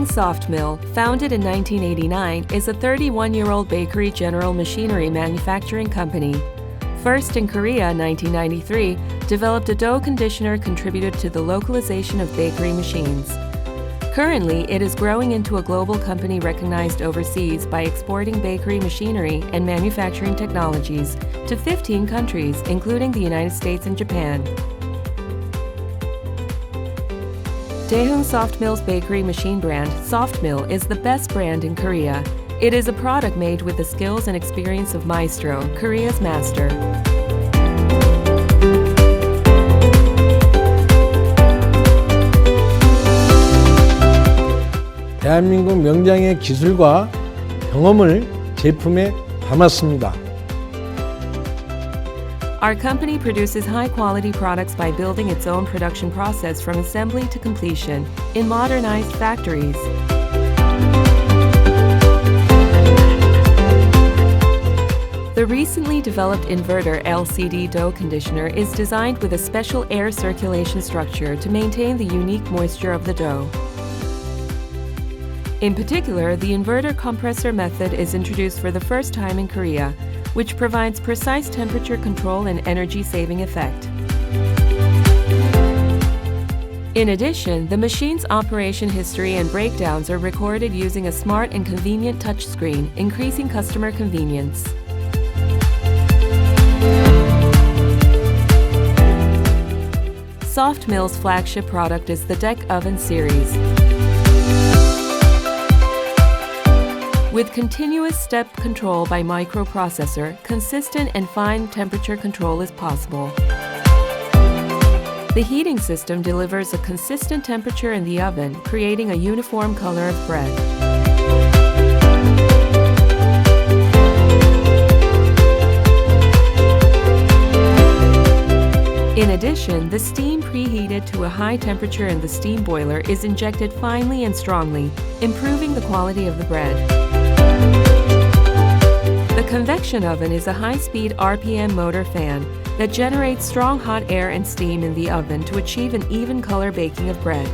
Daehung Softmill, founded in 1989, is a 31-year-old bakery general machinery manufacturing company. First in Korea in 1993, developed a dough conditioner contributed to the localization of bakery machines. Currently, it is growing into a global company recognized overseas by exporting bakery machinery and manufacturing technologies to 15 countries, including the United States and Japan. Daehung Softmill's bakery machine brand, Softmill, is the best brand in Korea. It is a product made with the skills and experience of Maestro, Korea's master. 대한민국 명장의 기술과 경험을 제품에 담았습니다. Our company produces high-quality products by building its own production process from assembly to completion in modernized factories. The recently developed inverter LCD dough conditioner is designed with a special air circulation structure to maintain the unique moisture of the dough. In particular, the inverter compressor method is introduced for the first time in Korea, which provides precise temperature control and energy-saving effect. In addition, the machine's operation history and breakdowns are recorded using a smart and convenient touchscreen, increasing customer convenience. Softmill's flagship product is the Deck Oven series. With continuous step control by microprocessor, consistent and fine temperature control is possible. The heating system delivers a consistent temperature in the oven, creating a uniform color of bread. In addition, the steam preheated to a high temperature in the steam boiler is injected finely and strongly, improving the quality of the bread. The convection oven is a high-speed RPM motor fan that generates strong hot air and steam in the oven to achieve an even color baking of bread.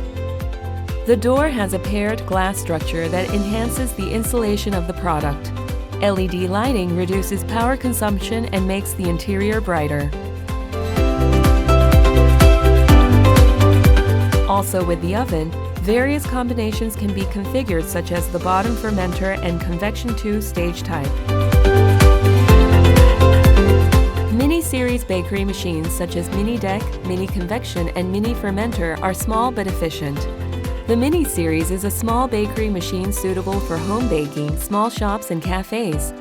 The door has a paired glass structure that enhances the insulation of the product. LED lighting reduces power consumption and makes the interior brighter. Also with the oven, various combinations can be configured, such as the bottom fermenter and convection 2-stage type. Mini-series bakery machines such as Mini Deck, Mini Convection, and Mini Fermenter are small but efficient. The Mini series is a small bakery machine suitable for home baking, small shops, and cafes.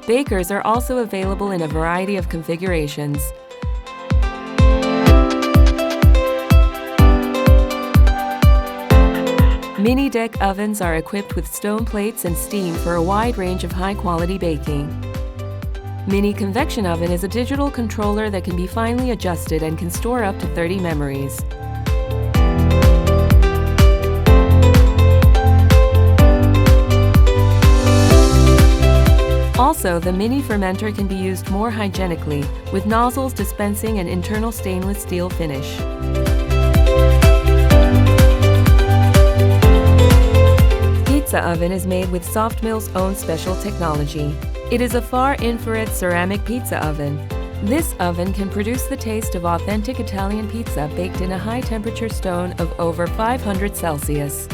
Bakers are also available in a variety of configurations. Mini Deck ovens are equipped with stone plates and steam for a wide range of high-quality baking. Mini Convection oven is a digital controller that can be finely adjusted and can store up to 30 memories. Also, the Mini Fermenter can be used more hygienically, with nozzles dispensing an internal stainless steel finish. Pizza oven is made with Softmill's own special technology. It is a far-infrared ceramic pizza oven. This oven can produce the taste of authentic Italian pizza baked in a high-temperature stone of over 500 Celsius.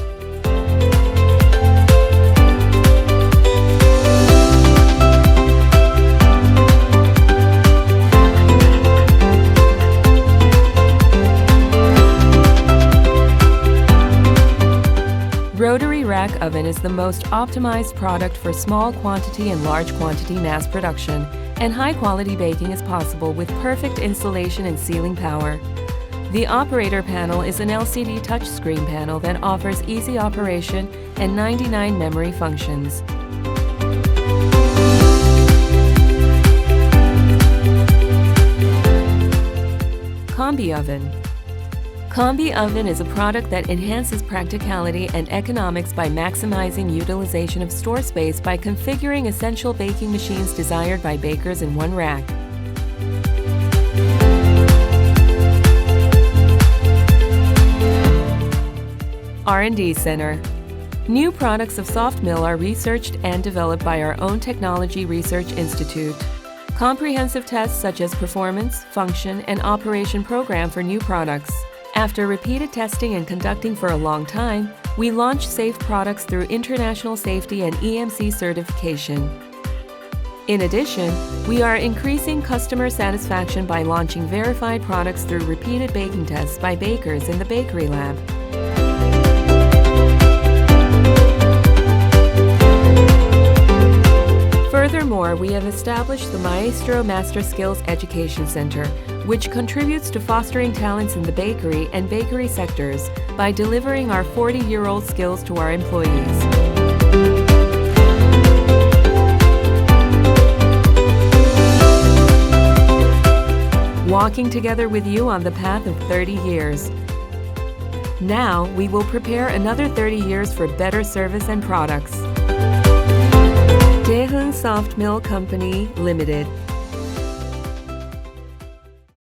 Rotary rack oven is the most optimized product for small quantity and large quantity mass production, and high-quality baking is possible with perfect insulation and sealing power. The operator panel is an LCD touchscreen panel that offers easy operation and 99 memory functions. Combi oven. Combi oven is a product that enhances practicality and economics by maximizing utilization of store space by configuring essential baking machines desired by bakers in one rack. R&D Center. New products of Softmill are researched and developed by our own Technology Research Institute. Comprehensive tests such as performance, function, and operation program for new products. After repeated testing and conducting for a long time, we launch safe products through international safety and EMC certification. In addition, we are increasing customer satisfaction by launching verified products through repeated baking tests by bakers in the bakery lab. Furthermore, we have established the Maestro Master Skills Education Center, which contributes to fostering talents in the bakery and bakery sectors by delivering our 40-year-old skills to our employees. Walking together with you on the path of 30 years. Now, we will prepare another 30 years for better service and products. Daehung Softmill Company Limited.